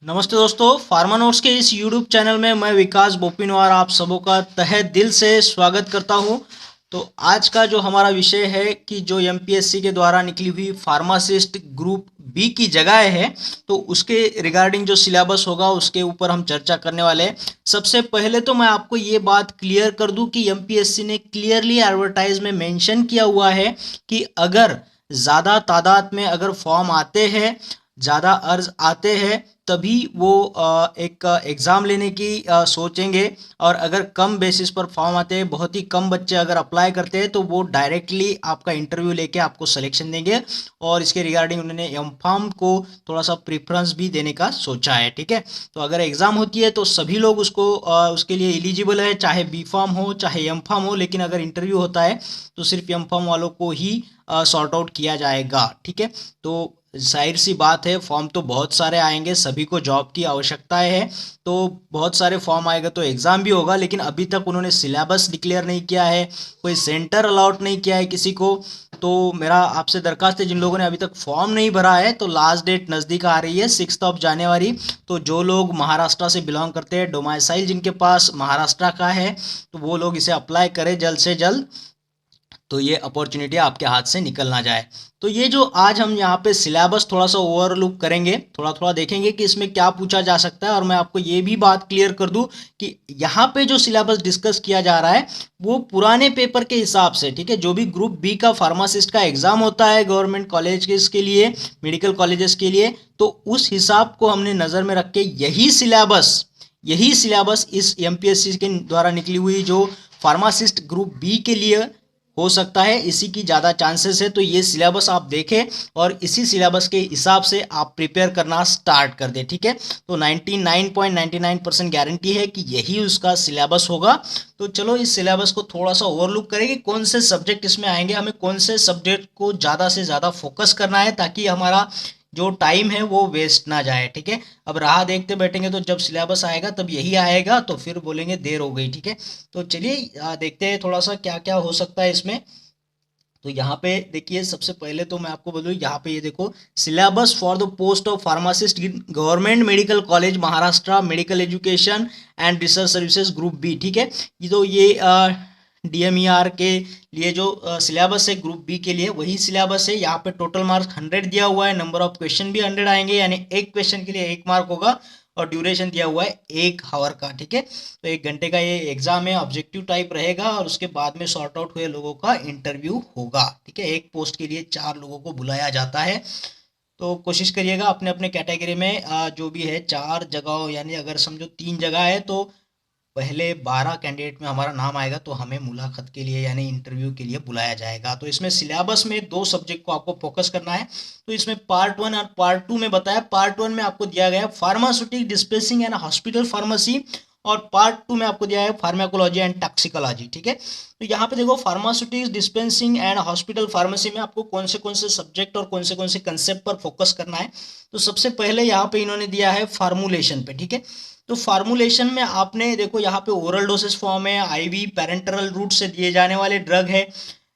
नमस्ते दोस्तों, pharma notes के इस यूट्यूब चैनल में मैं विकास बोपिनवार आप सबों का तहे दिल से स्वागत करता हूं। तो आज का जो हमारा विषय है कि जो एमपीएससी के द्वारा निकली हुई फार्मासिस्ट ग्रुप बी की जगह है, तो उसके रिगार्डिंग जो सिलेबस होगा उसके ऊपर हम चर्चा करने वाले हैं। सबसे पहले तो मैं आपको ये बात क्लियर कर दूं कि एमपीएससी ने क्लियरली एडवर्टाइज में मेंशन किया हुआ है कि अगर ज़्यादा तादाद में अगर फॉर्म आते हैं, ज़्यादा अर्ज आते हैं, तभी वो एक एग्ज़ाम लेने की सोचेंगे। और अगर कम बेसिस पर फॉर्म आते हैं, बहुत ही कम बच्चे अगर अप्लाई करते हैं, तो वो डायरेक्टली आपका इंटरव्यू लेके आपको सिलेक्शन देंगे। और इसके रिगार्डिंग उन्होंने एम फार्म को थोड़ा सा प्रेफरेंस भी देने का सोचा है। ठीक है, तो अगर एग्ज़ाम होती है तो सभी लोग उसके लिए एलिजिबल है, चाहे बी फार्म हो चाहे एम फार्म हो। लेकिन अगर इंटरव्यू होता है तो सिर्फ एम फार्म वालों को ही सॉर्ट आउट किया जाएगा। ठीक है, तो जाहिर सी बात है, फॉर्म तो बहुत सारे आएंगे, सभी को जॉब की आवश्यकता है, तो बहुत सारे फॉर्म आएगा तो एग्ज़ाम भी होगा। लेकिन अभी तक उन्होंने सिलेबस डिक्लेयर नहीं किया है, कोई सेंटर अलॉट नहीं किया है किसी को। तो मेरा आपसे दरखास्त है, जिन लोगों ने अभी तक फॉर्म नहीं भरा है, तो लास्ट डेट नज़दीक आ रही है 6 जनवरी। तो जो लोग महाराष्ट्र से बिलोंग करते हैं, डोमाइसाइल जिनके पास महाराष्ट्र का है, तो वो लोग इसे अप्लाई करें जल्द से जल्द, तो ये अपॉर्चुनिटी आपके हाथ से निकल ना जाए। तो ये जो आज हम यहाँ पे सिलेबस थोड़ा सा ओवरलुक करेंगे, थोड़ा थोड़ा देखेंगे कि इसमें क्या पूछा जा सकता है। और मैं आपको ये भी बात क्लियर कर दूं कि यहाँ पे जो सिलेबस डिस्कस किया जा रहा है वो पुराने पेपर के हिसाब से, ठीक है, जो भी ग्रुप बी का फार्मासिस्ट का एग्जाम होता है गवर्नमेंट कॉलेज के लिए, मेडिकल कॉलेजेस के लिए, तो उस हिसाब को हमने नज़र में रख के यही सिलेबस इस एमपीएससी के द्वारा निकली हुई जो फार्मासिस्ट ग्रुप बी के लिए हो सकता है, इसी की ज़्यादा चांसेस है। तो ये सिलेबस आप देखें और इसी सिलेबस के हिसाब से आप प्रिपेयर करना स्टार्ट कर दें। ठीक है, तो 99.99% गारंटी है कि यही उसका सिलेबस होगा। तो चलो इस सिलेबस को थोड़ा सा ओवरलुक करें कि कौन से सब्जेक्ट इसमें आएंगे, हमें कौन से सब्जेक्ट को ज़्यादा से ज़्यादा फोकस करना है, ताकि हमारा जो टाइम है वो वेस्ट ना जाए। ठीक है, अब राह देखते बैठेंगे तो जब सिलेबस आएगा तब यही आएगा, तो फिर बोलेंगे देर हो गई। ठीक है, तो चलिए देखते हैं थोड़ा सा क्या क्या हो सकता है इसमें। तो यहाँ पे देखिए, सबसे पहले तो मैं आपको बोलूँ, यहाँ पे ये देखो, syllabus for the post of pharmacist in government medical college Maharashtra, medical education and research services group B. ठीक है, ये तो ये डीएमईआर के लिए जो सिलेबस है ग्रुप बी के लिए, वही सिलेबस है। यहाँ पे टोटल मार्क्स 100 दिया हुआ है, नंबर ऑफ क्वेश्चन भी 100 आएंगे, यानी एक क्वेश्चन के लिए 1 मार्क होगा। और ड्यूरेशन दिया हुआ है 1 आवर का। ठीक है, तो 1 घंटे का ये एग्जाम है, ऑब्जेक्टिव टाइप रहेगा, और उसके बाद में सॉर्ट आउट हुए लोगों का इंटरव्यू होगा। ठीक है, एक पोस्ट के लिए 4 लोगों को बुलाया जाता है। तो कोशिश करिएगा अपने अपने कैटेगरी में जो भी है 4 जगह, यानी अगर समझो 3 जगह है तो पहले 12 कैंडिडेट में हमारा नाम आएगा, तो हमें मुलाकात के लिए यानी इंटरव्यू के लिए बुलाया जाएगा। तो इसमें सिलेबस में 2 सब्जेक्ट को आपको फोकस करना है। तो इसमें पार्ट 1 और पार्ट 2 में बताया। पार्ट 1 में आपको दिया गया है pharmaceutic dispensing and hospital pharmacy, और पार्ट 2 में आपको दिया है फार्माकोलॉजी एंड टॉक्सिकोलॉजी। ठीक है, तो यहाँ पे देखो, pharmaceutics dispensing and hospital pharmacy में आपको कौन से सब्जेक्ट और कौन से कंसेप्ट पर फोकस करना है। तो सबसे पहले यहाँ पे इन्होंने दिया है फार्मूलेशन पे। ठीक है, तो फार्मूलेशन में आपने देखो, यहाँ पे ओरल डोसेज फॉर्म है, आईवी पैरेंटरल रूट से दिए जाने वाले ड्रग है,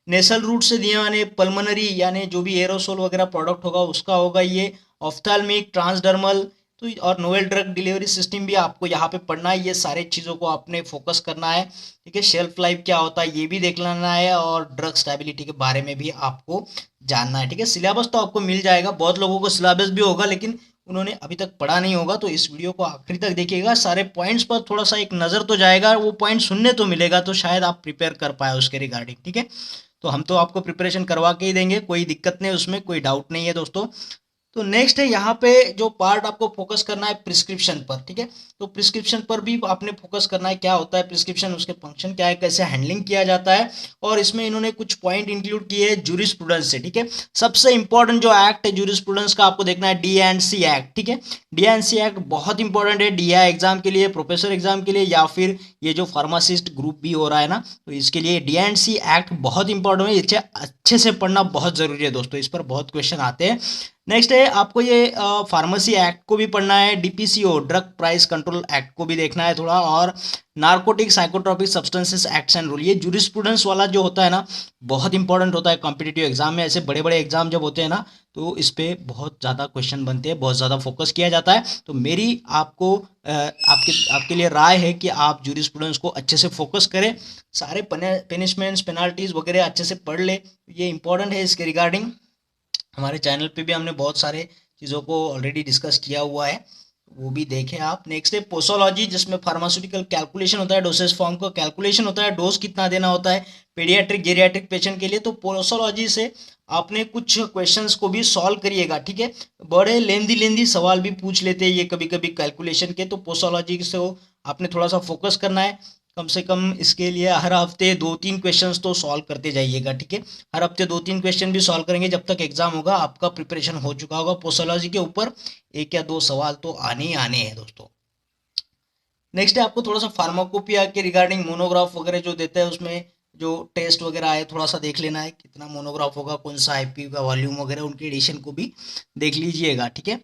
नेसल रूट से दिए जाने पल्मोनरी यानी जो भी एरोसोल वगैरह प्रोडक्ट होगा उसका होगा ये, ऑफ्थाल्मिक, ट्रांसडर्मल, तो और नोवेल ड्रग डिलीवरी सिस्टम भी आपको यहाँ पे पढ़ना है। ये सारे चीज़ों को आपने फोकस करना है। ठीक है, शेल्फ लाइफ क्या होता है ये भी देख लेना है, और ड्रग स्टेबिलिटी के बारे में भी आपको जानना है। ठीक है, सिलेबस तो आपको मिल जाएगा, बहुत लोगों को सिलेबस भी होगा लेकिन उन्होंने अभी तक पढ़ा नहीं होगा। तो इस वीडियो को आखिरी तक देखिएगा, सारे पॉइंट्स पर थोड़ा सा एक नज़र तो जाएगा, वो पॉइंट सुनने तो मिलेगा, तो शायद आप प्रिपेयर कर पाए उसके रिगार्डिंग। ठीक है, तो हम तो आपको प्रिपरेशन करवा के ही देंगे, कोई दिक्कत नहीं, उसमें कोई डाउट नहीं है दोस्तों। तो नेक्स्ट है, यहाँ पे जो पार्ट आपको फोकस करना है प्रिस्क्रिप्शन पर। ठीक है, तो प्रिस्क्रिप्शन पर भी आपने फोकस करना है, क्या होता है प्रिस्क्रिप्शन, उसके फंक्शन क्या है, कैसे हैंडलिंग किया जाता है। और इसमें इन्होंने कुछ पॉइंट इंक्लूड किए हैं जूरिस्प्रूडेंस से। ठीक है, सबसे इंपॉर्टेंट जो एक्ट है जूरिस्प्रूडेंस का आपको देखना है, डी&सी एक्ट। ठीक है, डी&सी एक्ट बहुत इंपॉर्टेंट है डीआई एग्जाम के लिए, प्रोफेसर एग्जाम के लिए, या फिर ये जो फार्मासिस्ट ग्रुप भी हो रहा है ना, तो इसके लिए डी&सी एक्ट बहुत इंपॉर्टेंट है। इसे अच्छे से पढ़ना बहुत ज़रूरी है दोस्तों, इस पर बहुत क्वेश्चन आते हैं। नेक्स्ट है आपको ये फार्मेसी एक्ट को भी पढ़ना है, DPCO drug price control act को भी देखना है थोड़ा, और narcotic psychotropic substances acts and rule. ये जूरिस्प्रूडेंस वाला जो होता है ना, बहुत इंपॉर्टेंट होता है कॉम्पिटिटिव एग्जाम में। ऐसे बड़े बड़े एग्जाम जब होते हैं ना, तो इस पे बहुत ज़्यादा क्वेश्चन बनते हैं, बहुत ज़्यादा फोकस किया जाता है। तो मेरी आपको आपके लिए राय है कि आप जूरिस्प्रूडेंस को अच्छे से फोकस करें, सारे पनिशमेंट्स पेनाल्टीज वगैरह अच्छे से पढ़ ले, ये इंपॉर्टेंट है। इसके रिगार्डिंग हमारे चैनल पे भी हमने बहुत सारे चीज़ों को ऑलरेडी डिस्कस किया हुआ है, वो भी देखें आप। नेक्स्ट है पोसोलॉजी, जिसमें फार्मास्यूटिकल कैलकुलेशन होता है, डोसेज फॉर्म का कैलकुलेशन होता है, डोज कितना देना होता है पीडियाट्रिक जेरियाट्रिक पेशेंट के लिए। तो पोसोलॉजी से आपने कुछ क्वेश्चंस को भी सॉल्व करिएगा, ठीक है। बड़े लेंदी सवाल भी पूछ लेते हैं ये कभी कभी कैलकुलेशन के, तो पोसोलॉजी से आपने थोड़ा सा फोकस करना है। कम से कम इसके लिए हर हफ्ते 2-3 क्वेश्चंस तो सॉल्व करते जाइएगा, ठीक है। हर हफ्ते 2-3 क्वेश्चन भी सॉल्व करेंगे, जब तक एग्जाम होगा आपका प्रिपरेशन हो चुका होगा। पोसोलॉजी के ऊपर 1 या 2 सवाल तो आने ही आने हैं दोस्तों। नेक्स्ट है आपको थोड़ा सा फार्माकोपिया के रिगार्डिंग मोनोग्राफ वगैरह जो देता है, उसमें जो टेस्ट वगैरह है थोड़ा सा देख लेना है, कितना मोनोग्राफ होगा, कौन सा आईपी का वॉल्यूम वगैरह, उनके एडिशन को भी देख लीजिएगा, ठीक है।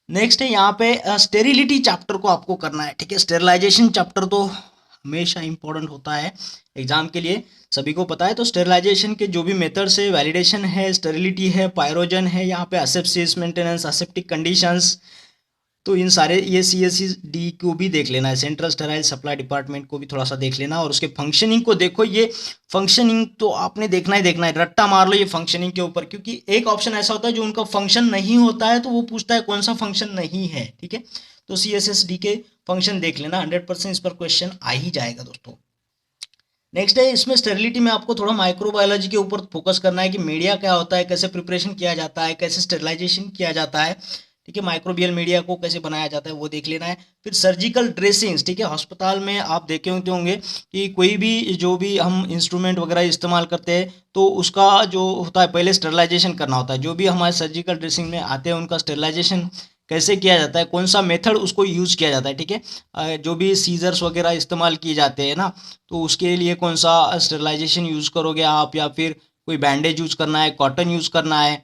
नेक्स्ट है यहाँ पे स्टेरिलिटी चैप्टर को आपको करना है, ठीक है। स्टेरिलाइजेशन चैप्टर तो हमेशा इंपॉर्टेंट होता है एग्जाम के लिए, सभी को पता है। तो स्टेरिलाइजेशन के जो भी मेथड्स है, वैलिडेशन है, स्टेरिलिटी है, पायरोजन है, यहाँ पे असेप्सिस मेंटेनेंस, असेप्टिक कंडीशंस, तो इन सारे ये CSCD को भी देख लेना है। सेंट्रल स्टेराइल सप्लाई डिपार्टमेंट को भी थोड़ा सा देख लेना, और उसके फंक्शनिंग को देखो। ये फंक्शनिंग तो आपने देखना ही देखना है, रट्टा मार लो ये फंक्शनिंग के ऊपर, क्योंकि एक ऑप्शन ऐसा होता है जो उनका फंक्शन नहीं होता है, तो वो पूछता है कौन सा फंक्शन नहीं है, ठीक है। तो CSSD के फंक्शन देख लेना, 100% इस पर क्वेश्चन आ ही जाएगा दोस्तों। नेक्स्ट है इसमें स्टेरिलिटी में आपको थोड़ा माइक्रोबायोलॉजी के ऊपर फोकस करना है कि मीडिया क्या होता है, कैसे प्रिपरेशन किया जाता है, कैसे स्टेरिलाइजेशन किया जाता है, ठीक है। माइक्रोबियल मीडिया को कैसे बनाया जाता है वो देख लेना है। फिर सर्जिकल ड्रेसिंग्स, ठीक है। अस्पताल में आप देखे होंगे कि कोई भी जो भी हम इंस्ट्रूमेंट वगैरह इस्तेमाल करते हैं, तो उसका जो होता है पहले स्टेरिलाइजेशन करना होता है। जो भी हमारे सर्जिकल ड्रेसिंग में आते हैं उनका स्टेरिलाइजेशन कैसे किया जाता है, कौन सा मेथड उसको यूज़ किया जाता है, ठीक है। जो भी सीजर्स वगैरह इस्तेमाल किए जाते हैं ना, तो उसके लिए कौन सा स्टेरिलाइजेशन यूज़ करोगे आप, या फिर कोई बैंडेज यूज़ करना है, कॉटन यूज़ करना है,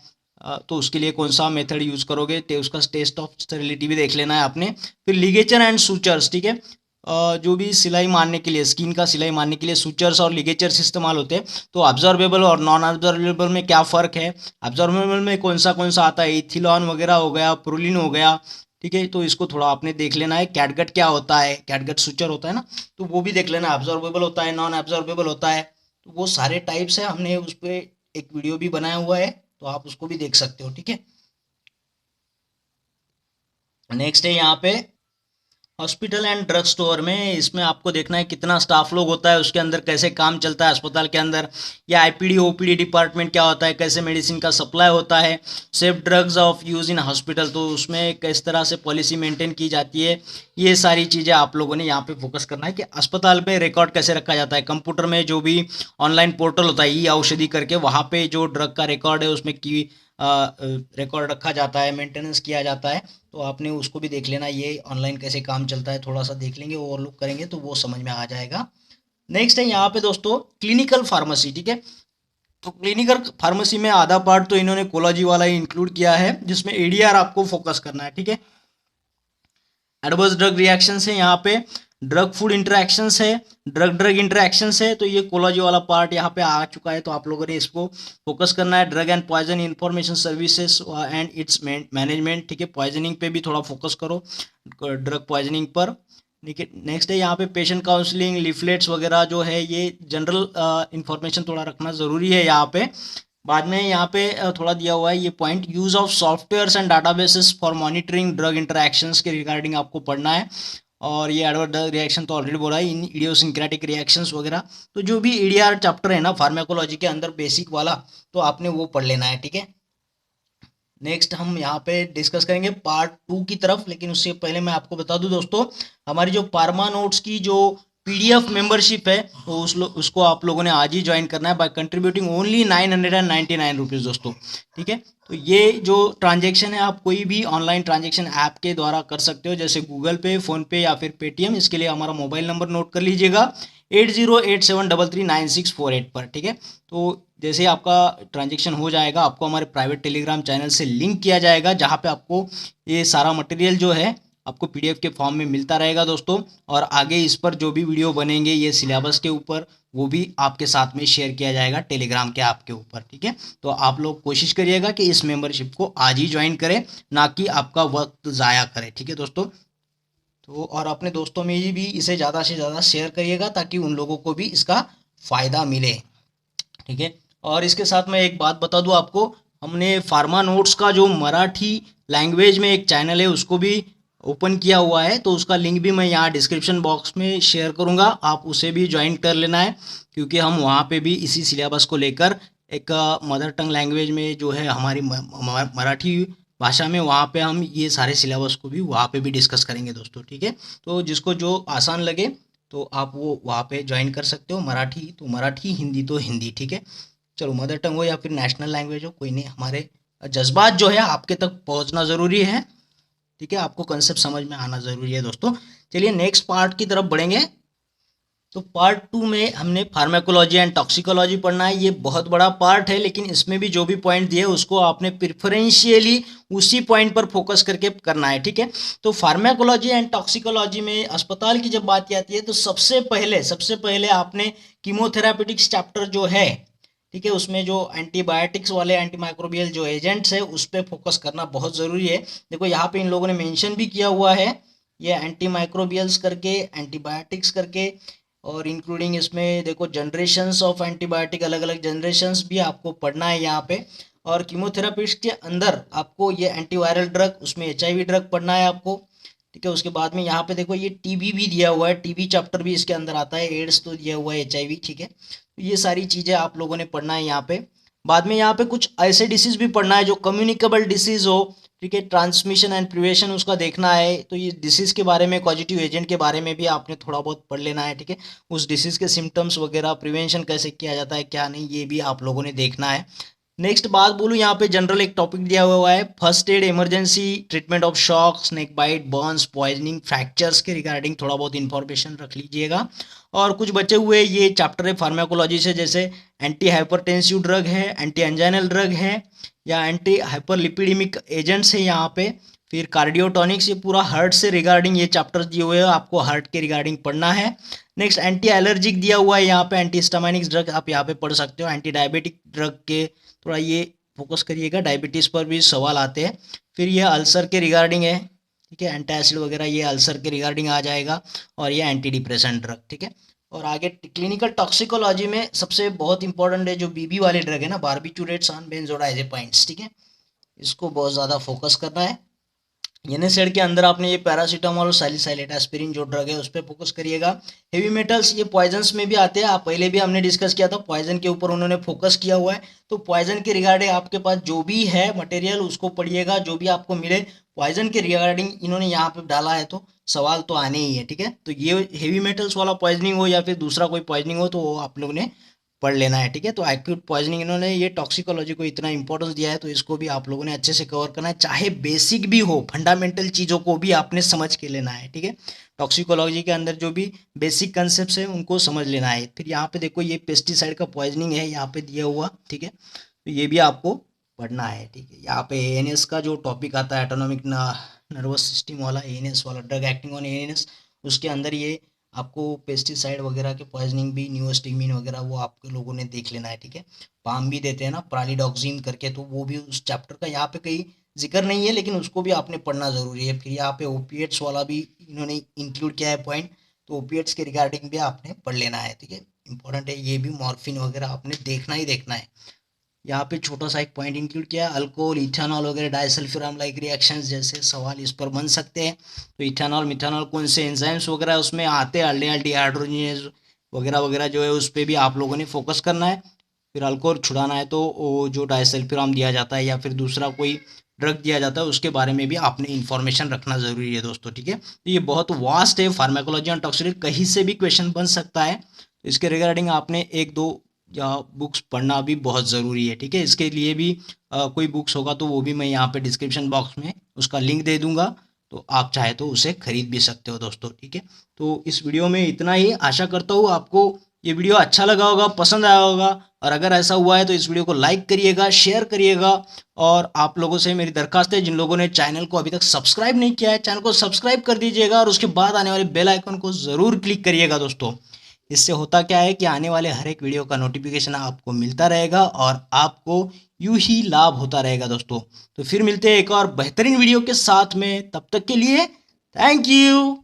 तो उसके लिए कौन सा मेथड यूज़ करोगे, तो उसका टेस्ट ऑफ स्टेरिलिटी भी देख लेना है आपने। फिर लिगेचर एंड सूचर्स, ठीक है। जो भी सिलाई मारने के लिए, स्किन का सिलाई मारने के लिए सूचर्स और लिगेचर्स इस्तेमाल होते हैं, तो ऑब्जर्वेबल और नॉन ऑब्जर्वेबल में क्या फ़र्क है। ऑब्जर्वेबल में कौन सा आता है, इथिलॉन वगैरह हो गया, प्रोलिन हो गया, ठीक है। तो इसको थोड़ा आपने देख लेना है। कैटगट क्या होता है, कैटगट सूचर होता है ना, तो वो भी देख लेना, ऑब्जर्वेबल होता है, नॉन ऑब्जर्वेबल होता है, तो वो सारे टाइप्स है। हमने उस पर एक वीडियो भी बनाया हुआ है, तो आप उसको भी देख सकते हो, ठीक है। नेक्स्ट है यहाँ पे हॉस्पिटल एंड ड्रग स्टोर में, इसमें आपको देखना है कितना स्टाफ लोग होता है, उसके अंदर कैसे काम चलता है अस्पताल के अंदर, या IPD OPD डिपार्टमेंट क्या होता है, कैसे मेडिसिन का सप्लाई होता है, safe drugs of use in hospital, तो उसमें किस तरह से पॉलिसी मेंटेन की जाती है, ये सारी चीज़ें आप लोगों ने यहाँ पे फोकस करना है कि अस्पताल पे रिकॉर्ड कैसे रखा जाता है। कंप्यूटर में जो भी ऑनलाइन पोर्टल होता है E-औषधि करके, वहाँ पे जो ड्रग का रिकॉर्ड है उसमें की रिकॉर्ड रखा जाता है, मेंटेनेंस किया जाता है, तो आपने उसको भी देख लेना। ये ऑनलाइन कैसे काम चलता है थोड़ा सा देख लेंगे, ओवरलुक करेंगे तो वो समझ में आ जाएगा। नेक्स्ट है यहाँ पे दोस्तों क्लिनिकल फार्मेसी, ठीक है। तो क्लिनिकल फार्मेसी में आधा पार्ट तो इन्होंने कोलॉजी वाला ही इंक्लूड किया है, जिसमें ADR आपको फोकस करना है, ठीक है। एडवर्स ड्रग रिएक्शंस है, यहाँ पे ड्रग फूड इंटरेक्शंस है, ड्रग ड्रग इंटरेक्शंस है, तो ये कोलॉजी वाला पार्ट यहाँ पे आ चुका है, तो आप लोगों ने इसको फोकस करना है। Drug and poison information services and its management, ठीक है। पॉइजनिंग पे भी थोड़ा फोकस करो, ड्रग पॉइजनिंग पर, ठीक है। नेक्स्ट है यहाँ पे पेशेंट काउंसलिंग, लिफलेट्स वगैरह जो है, ये जनरल इंफॉर्मेशन थोड़ा रखना ज़रूरी है यहाँ पे। बाद में यहाँ पे थोड़ा दिया हुआ है ये point, use of softwares and databases for monitoring drug interactions के रिगार्डिंग आपको पढ़ना है। और ये एडवर्स ड्रग रिएक्शन तो ऑलरेडी बोला है, इन इडियोसिंक्रेटिक रिएक्शंस वगैरह, तो जो भी EDR चैप्टर है ना फार्माकोलॉजी के अंदर बेसिक वाला, तो आपने वो पढ़ लेना है, ठीक है। नेक्स्ट हम यहाँ पे डिस्कस करेंगे पार्ट 2 की तरफ, लेकिन उससे पहले मैं आपको बता दूं दोस्तों, हमारी जो पारमा नोट्स की जो PDF मेंबरशिप है, तो उसको आप लोगों ने आज ही ज्वाइन करना है बाय कंट्रीब्यूटिंग ओनली 999 रुपीज़ दोस्तों, ठीक है। तो ये जो ट्रांजेक्शन है, आप कोई भी ऑनलाइन ट्रांजेक्शन ऐप के द्वारा कर सकते हो, जैसे गूगल पे, फ़ोनपे या फिर Paytm। इसके लिए हमारा मोबाइल नंबर नोट कर लीजिएगा 8087339648 पर, ठीक है। तो जैसे ही आपका ट्रांजेक्शन हो जाएगा आपको हमारे प्राइवेट टेलीग्राम चैनल से लिंक किया जाएगा, जहाँ पे आपको ये सारा मटेरियल जो है आपको पीडीएफ के फॉर्म में मिलता रहेगा दोस्तों। और आगे इस पर जो भी वीडियो बनेंगे ये सिलेबस के ऊपर, वो भी आपके साथ में शेयर किया जाएगा टेलीग्राम के ऐप के ऊपर, ठीक है। तो आप लोग कोशिश करिएगा कि इस मेंबरशिप को आज ही ज्वाइन करें, ना कि आपका वक्त ज़ाया करें, ठीक है दोस्तों। तो और अपने दोस्तों में भी इसे ज़्यादा से ज़्यादा शेयर करिएगा ताकि उन लोगों को भी इसका फ़ायदा मिले, ठीक है। और इसके साथ मैं एक बात बता दूं आपको, हमने फार्मा नोट्स का जो मराठी लैंग्वेज में एक चैनल है उसको भी ओपन किया हुआ है, तो उसका लिंक भी मैं यहाँ डिस्क्रिप्शन बॉक्स में शेयर करूँगा, आप उसे भी ज्वाइन कर लेना है। क्योंकि हम वहाँ पे भी इसी सिलेबस को लेकर एक मदर टंग लैंग्वेज में जो है हमारी मराठी भाषा में, वहाँ पे हम ये सारे सिलेबस को भी वहाँ पे भी डिस्कस करेंगे दोस्तों, ठीक है। तो जिसको जो आसान लगे तो आप वो वहाँ पे ज्वाइन कर सकते हो। मराठी तो मराठी, हिंदी तो हिंदी, ठीक है। चलो मदर टंग हो या फिर नेशनल लैंग्वेज हो, कोई नहीं, हमारे जज्बात जो है आपके तक पहुँचना ज़रूरी है, ठीक है। आपको कंसेप्ट समझ में आना ज़रूरी है दोस्तों। चलिए नेक्स्ट पार्ट की तरफ बढ़ेंगे। तो पार्ट 2 में हमने फार्माकोलॉजी एंड टॉक्सिकोलॉजी पढ़ना है। ये बहुत बड़ा पार्ट है, लेकिन इसमें भी जो भी पॉइंट दिए उसको आपने प्रिफरेंशियली उसी पॉइंट पर फोकस करके करना है, ठीक है। तो फार्माकोलॉजी एंड टॉक्सिकोलॉजी में अस्पताल की जब बात आती है तो सबसे पहले आपने कीमोथेरापेटिक्स चैप्टर जो है, ठीक है, उसमें जो एंटीबायोटिक्स वाले एंटी माइक्रोबियल जो एजेंट्स है उस पर फोकस करना बहुत ज़रूरी है। देखो यहाँ पे इन लोगों ने मेंशन भी किया हुआ है, ये एंटी माइक्रोबियल्स करके, एंटीबायोटिक्स करके, और इंक्लूडिंग इसमें देखो जनरेशन्स ऑफ एंटीबायोटिक, अलग अलग जनरेशन्स भी आपको पढ़ना है यहाँ पे। और कीमोथेरापिस्ट के अंदर आपको ये एंटीवायरल ड्रग, उसमें HIV ड्रग पढ़ना है आपको, ठीक है। उसके बाद में यहाँ पे देखो ये टीबी भी दिया हुआ है, टीबी चैप्टर भी इसके अंदर आता है, एड्स तो दिया हुआ है, HIV, ठीक है। तो ये सारी चीज़ें आप लोगों ने पढ़ना है यहाँ पे। बाद में यहाँ पे कुछ ऐसे डिसीज़ भी पढ़ना है जो कम्युनिकेबल डिसीज़ हो, ठीक है, ट्रांसमिशन एंड प्रिवेंशन उसका देखना है। तो ये डिसीज़ के बारे में, पॉजिटिव एजेंट के बारे में भी आपने थोड़ा बहुत पढ़ लेना है, ठीक है। उस डिसीज़ के सिम्टम्स वगैरह, प्रिवेंशन कैसे किया जाता है क्या नहीं, ये भी आप लोगों ने देखना है। नेक्स्ट बात बोलूँ, यहाँ पे जनरल एक टॉपिक दिया हुआ है, first aid, emergency treatment of shock, snake bite, burns, poisoning, fractures के रिगार्डिंग थोड़ा बहुत इन्फॉर्मेशन रख लीजिएगा। और कुछ बचे हुए ये चैप्टर है फार्माकोलॉजी से, जैसे एंटी हाइपरटेंसिव ड्रग है, एंटी एंजाइनल ड्रग है, या एंटी हाइपरलिपिडेमिक एजेंट्स है यहाँ पे, फिर कार्डियोटॉनिक्स, ये पूरा हार्ट से रिगार्डिंग ये चैप्टर्स दिए हुए हैं, आपको हार्ट के रिगार्डिंग पढ़ना है। नेक्स्ट एंटी एलर्जिक दिया हुआ है यहाँ पे, एंटी हिस्टामाइनिक ड्रग आप यहाँ पे पढ़ सकते हो। एंटी डायबिटिक ड्रग के थोड़ा ये फोकस करिएगा, डायबिटीज़ पर भी सवाल आते हैं। फिर ये अल्सर के रिगार्डिंग है, ठीक है, एंटासिड वगैरह ये अल्सर के रिगार्डिंग आ जाएगा। और ये एंटी डिप्रेसेंट ड्रग, ठीक है। और आगे क्लिनिकल टॉक्सिकोलॉजी में सबसे बहुत इंपॉर्टेंट है जो बीबी वाले ड्रग है ना, बारबिटूरेट्स ऑन बेंजोडाइजेपाइन्स, ठीक है, इसको बहुत ज़्यादा फोकस करना है। एनएसएड के अंदर आपने ये पैरासीटामोल और सैलिसाइलेट एस्पिरिन जो ड्रग है उस पर फोकस करिएगा। हेवी मेटल्स ये पॉइजन्स में भी आते हैं, आप पहले भी हमने डिस्कस किया था, पॉइजन के ऊपर उन्होंने फोकस किया हुआ है। तो पॉइजन के रिगार्डिंग आपके पास जो भी है मटेरियल उसको पढ़िएगा, जो भी आपको मिले पॉइजन के रिगार्डिंग इन्होंने यहाँ पे डाला है तो सवाल तो आने ही है, ठीक है। तो ये हेवी मेटल्स वाला पॉइजनिंग हो या फिर दूसरा कोई पॉइजनिंग हो तो वो आप लोगों ने पढ़ लेना है, ठीक है। तो एक्यूट पॉइजनिंग इन्होंने ये टॉक्सिकोलॉजी को इतना इंपॉर्टेंस दिया है तो इसको भी आप लोगों ने अच्छे से कवर करना है, चाहे बेसिक भी हो, फंडामेंटल चीज़ों को भी आपने समझ के लेना है, ठीक है। टॉक्सिकोलॉजी के अंदर जो भी बेसिक कंसेप्ट है उनको समझ लेना है। फिर यहाँ पे देखो ये पेस्टिसाइड का पॉइजनिंग है यहाँ पे दिया हुआ, ठीक है, तो ये भी आपको पढ़ना है, ठीक है। यहाँ पे ANS का जो टॉपिक आता है, ऑटोनॉमिक नर्वस सिस्टम वाला, ANS वाला, ड्रग एक्टिंग ऑन ANS, उसके अंदर ये आपको पेस्टिसाइड वगैरह के पॉइजनिंग भी, न्यूस्टिगमिन वगैरह वो आपके लोगों ने देख लेना है, ठीक है। पाम भी देते हैं ना, प्रालिडॉक्सिन करके, तो वो भी उस चैप्टर का यहाँ पे कहीं जिक्र नहीं है, लेकिन उसको भी आपने पढ़ना ज़रूरी है। फिर यहाँ पे ओपिएट्स वाला भी इन्होंने इंक्लूड किया है पॉइंट, तो ओपिएट्स के रिगार्डिंग भी आपने पढ़ लेना है, ठीक है, इंपॉर्टेंट है ये भी। मॉर्फिन वगैरह आपने देखना ही देखना है। यहाँ पे छोटा सा एक पॉइंट इंक्लूड किया है, अल्कोहल, इथेनॉल वगैरह, डाइसल्फिराम लाइक रिएक्शंस जैसे सवाल इस पर बन सकते हैं। तो इथेनॉल, मिथेनॉल कौन से एंजाइम्स वगैरह उसमें आते हैं, अल्डेहाइड, डिहाइड्रोजनेज वगैरह वगैरह जो है उस पर भी आप लोगों ने फोकस करना है। फिर अल्कोहल छुड़ाना है तो वो जो डाइसल्फिराम दिया जाता है या फिर दूसरा कोई ड्रग दिया जाता है उसके बारे में भी आपने इन्फॉर्मेशन रखना ज़रूरी है दोस्तों, ठीक है। तो ये बहुत वास्ट है फार्माकोलॉजी एंड टॉक्सिकोलॉजी, कहीं से भी क्वेश्चन बन सकता है। तो इसके रिगार्डिंग आपने एक दो या बुक्स पढ़ना भी बहुत ज़रूरी है, ठीक है। इसके लिए भी कोई बुक्स होगा तो वो भी मैं यहाँ पे डिस्क्रिप्शन बॉक्स में उसका लिंक दे दूँगा, तो आप चाहे तो उसे खरीद भी सकते हो दोस्तों, ठीक है। तो इस वीडियो में इतना ही, आशा करता हूँ आपको ये वीडियो अच्छा लगा होगा, पसंद आया होगा, और अगर ऐसा हुआ है तो इस वीडियो को लाइक करिएगा, शेयर करिएगा। और आप लोगों से मेरी दरखास्त है, जिन लोगों ने चैनल को अभी तक सब्सक्राइब नहीं किया है, चैनल को सब्सक्राइब कर दीजिएगा और उसके बाद आने वाले बेल आइकन को ज़रूर क्लिक करिएगा दोस्तों। इससे होता क्या है कि आने वाले हर एक वीडियो का नोटिफिकेशन आपको मिलता रहेगा और आपको यूं ही लाभ होता रहेगा दोस्तों। तो फिर मिलते हैं एक और बेहतरीन वीडियो के साथ में, तब तक के लिए थैंक यू।